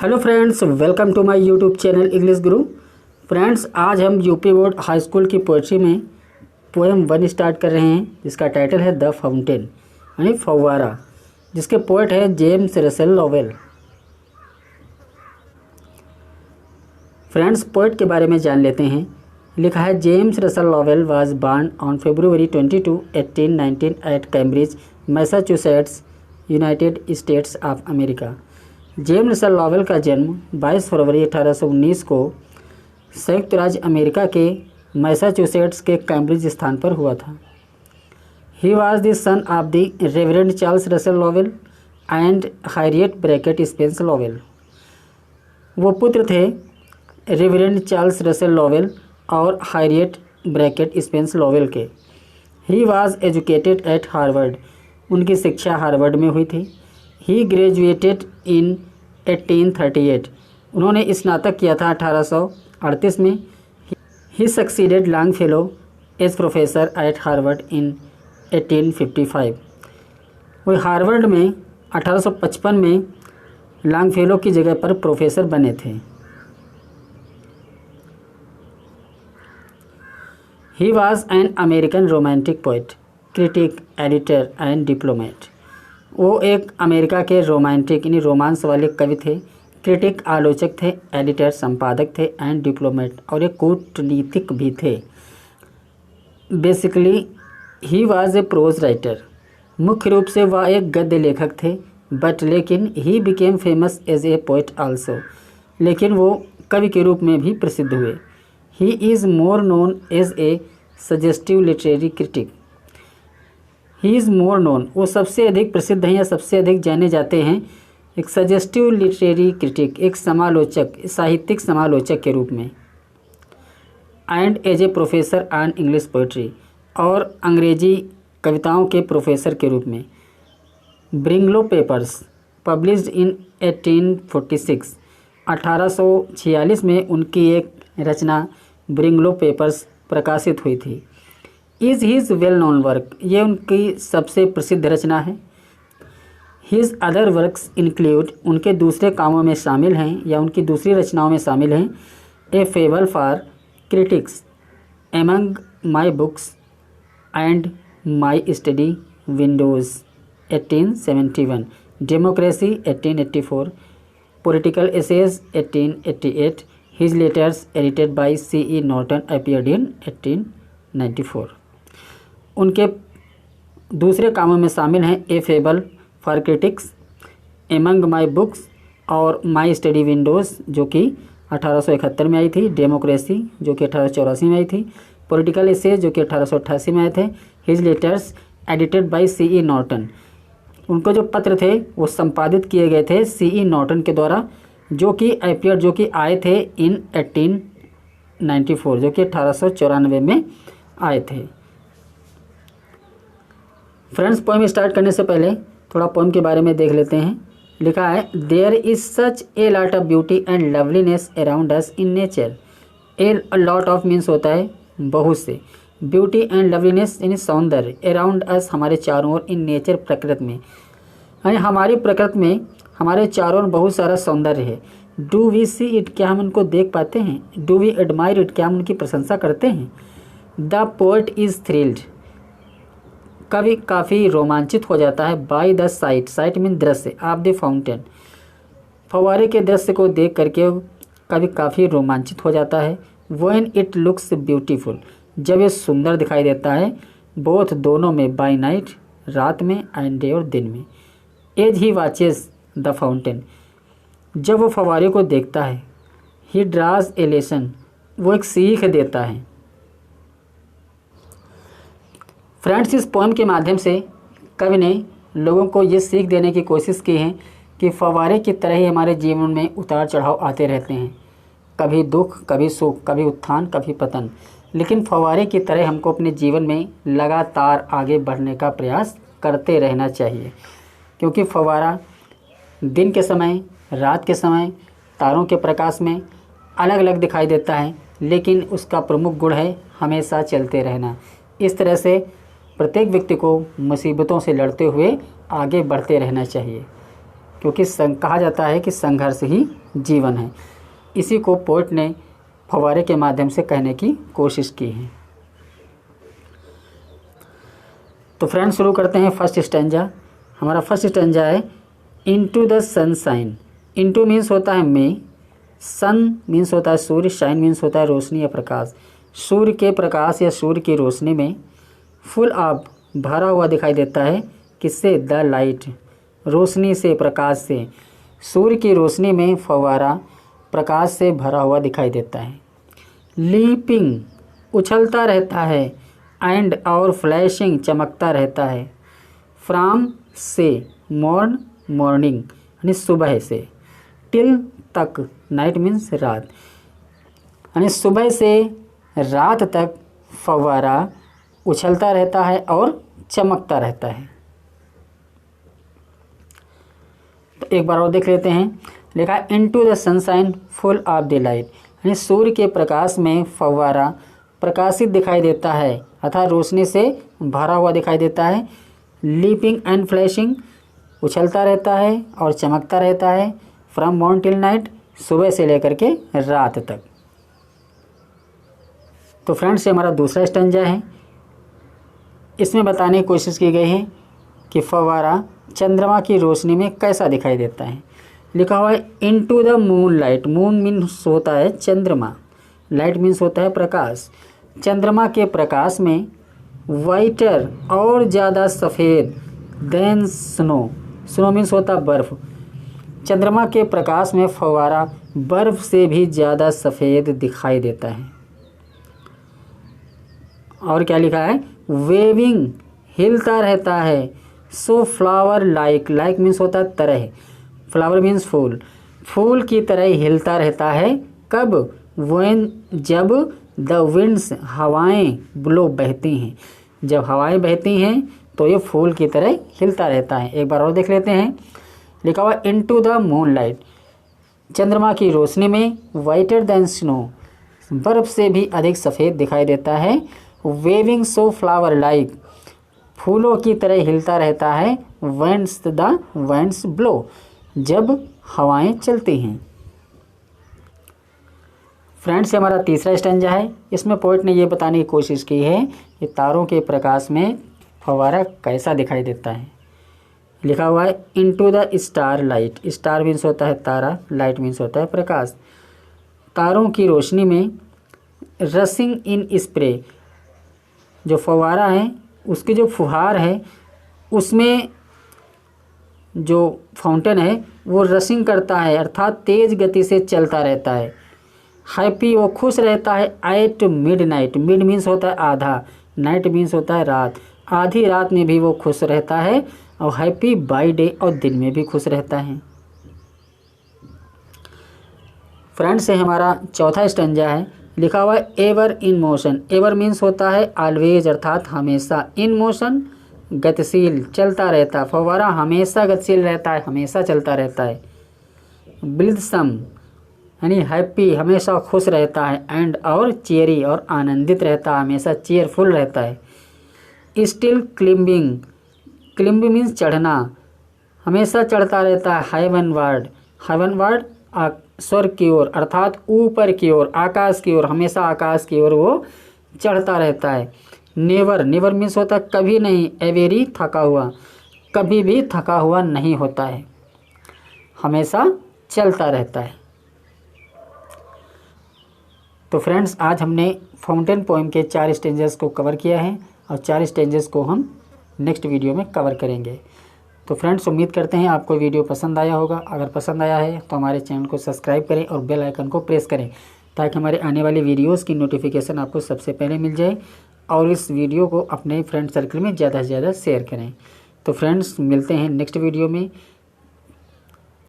Hello friends, welcome to my YouTube channel English Guru. Friends, आज हम UP board high school की poetry में poem 1 start कर रहे हैं, जिसका टाइटल है द फाउंटेन यानी फव्वारा, जिसके पोएट है James Russell Lowell. Friends, poet के बारे में जान लेते हैं। लिखा है, James Russell Lowell was born on February 22, 1819 at Cambridge, Massachusetts, United States of America. James Russell Lowell का जन्म 22 फरवरी 1819 को संयुक्त राज्य अमेरिका के मैसाचुसेट्स के कैम्ब्रिज स्थान पर हुआ था। He was the son of the Reverend Charles Russell Lowell and Harriet Brackett Spence Lowell. वो पुत्र थे रेवरेंड चार्ल्स रसेल लॉवेल और हैरियट ब्रैकेट स्पेंस लॉवेल के। He was educated at Harvard. उनकी शिक्षा हार्वर्ड में हुई थी। He graduated in 1838। उन्होंने स्नातक किया था 1838 में। He succeeded Longfellow as professor at Harvard in 1855। वो हार्वर्ड में 1855 में लॉन्ग फेलो की जगह पर प्रोफेसर बने थे। He was an American romantic poet, critic, editor and diplomat. वो एक अमेरिका के रोमांटिक यानी रोमांस वाले कवि थे, क्रिटिक आलोचक थे, एडिटर संपादक थे एंड डिप्लोमेट और एक कूटनीतिक भी थे। Basically he was a prose writer. मुख्य रूप से वह एक गद्य लेखक थे, लेकिन he became famous as a poet also. लेकिन वो कवि के रूप में भी प्रसिद्ध हुए। He is more known as a suggestive literary critic. He is more known, वो सबसे अधिक प्रसिद्ध हैं या सबसे अधिक जाने जाते हैं एक सजेस्टिव लिटरेरी क्रिटिक, एक समालोचक, साहित्यिक समालोचक के रूप में। And as a professor on English poetry, और अंग्रेजी कविताओं के प्रोफेसर के रूप में। ब्रिंगलो पेपर्स पब्लिश्ड इन 1846। 1846 में उनकी एक रचना ब्रिंगलो पेपर्स प्रकाशित हुई थी। Is his well known work, ये उनकी सबसे प्रसिद्ध रचना है। हीज़ अदर वर्क्स इंक्लूड, उनके दूसरे कामों में शामिल हैं या उनकी दूसरी रचनाओं में शामिल हैं, a fable for critics, among my books and my study windows 1871, democracy 1884, political essays 1888, his letters edited by C.E. Norton appeared in 1894। उनके दूसरे कामों में शामिल हैं a fable for critics, among my books और माई स्टडी विंडोज़ जो कि 1871 में आई थी, डेमोक्रेसी जो कि 1884 में आई थी, पॉलिटिकल एसेज जो कि 1888 में आए थे, his letters edited by C.E. Norton. उनको जो पत्र थे वो संपादित किए गए थे C.E. नॉर्टन के द्वारा, जो कि आए थे इन 1894, जो कि 1894 में आए थे। फ्रेंड्स, पोएम स्टार्ट करने से पहले थोड़ा पोएम के बारे में देख लेते हैं। लिखा है, there is such a lot of beauty and loveliness around us in nature. A lot of means होता है बहुत से, ब्यूटी एंड लवलीनेस यानी सौंदर्य, अराउंड अस हमारे चारों ओर, इन नेचर प्रकृति में, यानी हमारी प्रकृति में हमारे चारों ओर बहुत सारा सौंदर्य है। डू वी सी इट, क्या हम उनको देख पाते हैं? डू वी एडमायर इट, क्या हम उनकी प्रशंसा करते हैं? द पोएट इज़ थ्रिल्ड, कवि काफ़ी रोमांचित हो जाता है। By the site, site mean दृश्य, ऑफ द फाउंटेन, फव्वारे के दृश्य को देख करके कवि काफ़ी रोमांचित हो जाता है। व्हेन इट लुक्स ब्यूटीफुल, जब ये सुंदर दिखाई देता है, बोथ दोनों में, बाय नाइट रात में, एंड डे और दिन में। As he watches the fountain, जब वो फव्वारे को देखता है। ही ड्राज ए लेसन, वो एक सीख देता है। फ्रेंड्स, इस पोएम के माध्यम से कवि ने लोगों को ये सीख देने की कोशिश की है कि फव्वारे की तरह ही हमारे जीवन में उतार चढ़ाव आते रहते हैं, कभी दुख, कभी सुख, कभी उत्थान, कभी पतन, लेकिन फव्वारे की तरह हमको अपने जीवन में लगातार आगे बढ़ने का प्रयास करते रहना चाहिए। क्योंकि फव्वारा दिन के समय, रात के समय, तारों के प्रकाश में अलग अलग दिखाई देता है, लेकिन उसका प्रमुख गुण है हमेशा चलते रहना। इस तरह से प्रत्येक व्यक्ति को मुसीबतों से लड़ते हुए आगे बढ़ते रहना चाहिए। क्योंकि कहा जाता है कि संघर्ष ही जीवन है। इसी को पोएट ने फव्वारे के माध्यम से कहने की कोशिश की है। तो फ्रेंड्स शुरू करते हैं फर्स्ट स्टैंजा। हमारा फर्स्ट स्टैंजा है into the sunshine. Into means होता है में, सन मीन्स होता है सूर्य, शाइन मीन्स होता है रोशनी या प्रकाश। सूर्य के प्रकाश या सूर्य की रोशनी में फुल ऑफ भरा हुआ दिखाई देता है। किससे? द लाइट, रोशनी से, प्रकाश से। सूर्य की रोशनी में फव्वारा प्रकाश से भरा हुआ दिखाई देता है। लीपिंग, उछलता रहता है। एंड और फ्लैशिंग, चमकता रहता है। फ्राम से, मॉर्न मॉर्निंग यानी सुबह से। टिल तक, नाइट मीन्स रात, यानी सुबह से रात तक फव्वारा उछलता रहता है और चमकता रहता है। तो एक बार और देख लेते हैं। लिखा है into the sunshine full of the light, यानी सूर्य के प्रकाश में फव्वारा प्रकाशित दिखाई देता है अर्थात रोशनी से भरा हुआ दिखाई देता है। लीपिंग एंड फ्लैशिंग, उछलता रहता है और चमकता रहता है। फ्रॉम मॉर्न टिल नाइट, सुबह से लेकर के रात तक। तो फ्रेंड्स ये हमारा दूसरा स्टैंजा है। इसमें बताने की कोशिश की गई है कि फव्वारा चंद्रमा की रोशनी में कैसा दिखाई देता है। लिखा हुआ है into the moon light. Moon means होता है चंद्रमा, लाइट मीन्स होता है प्रकाश। चंद्रमा के प्रकाश में वाइटर और ज़्यादा सफ़ेद देन स्नो, स्नो मीन्स होता है बर्फ़। चंद्रमा के प्रकाश में फव्वारा बर्फ़ से भी ज़्यादा सफ़ेद दिखाई देता है। और क्या लिखा है? वेविंग, हिलता रहता है। सो फ्लावर लाइक, लाइक मीन्स होता है तरह, फ्लावर मीन्स फूल, फूल की तरह हिलता रहता है। कब? व्हेन, जब द विंड्स, हवाएं, ब्लो, बहती हैं। जब हवाएं बहती हैं तो ये फूल की तरह हिलता रहता है। एक बार और देख लेते हैं। लिखा हुआ इनटू द मून लाइट, चंद्रमा की रोशनी में वाइटर देन स्नो, बर्फ़ से भी अधिक सफ़ेद दिखाई देता है। वेविंग सो फ्लावर लाइक, फूलों की तरह हिलता रहता है। वेंट्स द वेंट्स ब्लो, जब हवाएं चलती हैं। फ्रेंड्स हमारा तीसरा स्टैंजा है। इसमें पोएट ने ये बताने की कोशिश की है कि तारों के प्रकाश में फव्वारा कैसा दिखाई देता है। लिखा हुआ है into the star light. Star means होता है तारा, लाइट मीन्स होता है प्रकाश। तारों की रोशनी में रसिंग इन स्प्रे, जो फव्वारा है उसकी जो फुहार है उसमें जो फाउंटेन है वो रसिंग करता है अर्थात तेज़ गति से चलता रहता है। हैप्पी, वो खुश रहता है। At mid night, mid means होता है आधा, नाइट मीन्स होता है रात, आधी रात में भी वो खुश रहता है। और हैप्पी बाय डे, और दिन में भी खुश रहता है। फ्रेंड्स से हमारा चौथा स्टैंजा है। लिखा हुआ है ever in motion. Ever means होता है ऑलवेज अर्थात हमेशा। इन मोशन, गतिशील, चलता रहता। फव्वारा हमेशा गतिशील रहता है, हमेशा चलता रहता है। ब्लिथसम यानी हैप्पी, हमेशा खुश रहता है। एंड और चेयरी, और आनंदित रहता है, हमेशा चेयरफुल रहता है। स्टिल क्लिम्बिंग, क्लिम्ब मीन्स चढ़ना, हमेशा चढ़ता रहता है। हेवनवर्ड, हेवनवर्ड स्वर्ग की ओर अर्थात ऊपर की ओर, आकाश की ओर, हमेशा आकाश की ओर वो चढ़ता रहता है। नेवर, नेवर मीन्स होता है कभी नहीं। एवेरी, थका हुआ, कभी भी थका हुआ नहीं होता है, हमेशा चलता रहता है। तो फ्रेंड्स आज हमने फाउंटेन पोएम के 4 स्टेंजेस को कवर किया है और 4 स्टेंजेस को हम नेक्स्ट वीडियो में कवर करेंगे। तो फ्रेंड्स उम्मीद करते हैं आपको वीडियो पसंद आया होगा। अगर पसंद आया है तो हमारे चैनल को सब्सक्राइब करें और बेल आइकन को प्रेस करें ताकि हमारे आने वाली वीडियोस की नोटिफिकेशन आपको सबसे पहले मिल जाए। और इस वीडियो को अपने फ्रेंड सर्कल में ज़्यादा से ज़्यादा शेयर करें। तो फ्रेंड्स मिलते हैं नेक्स्ट वीडियो में।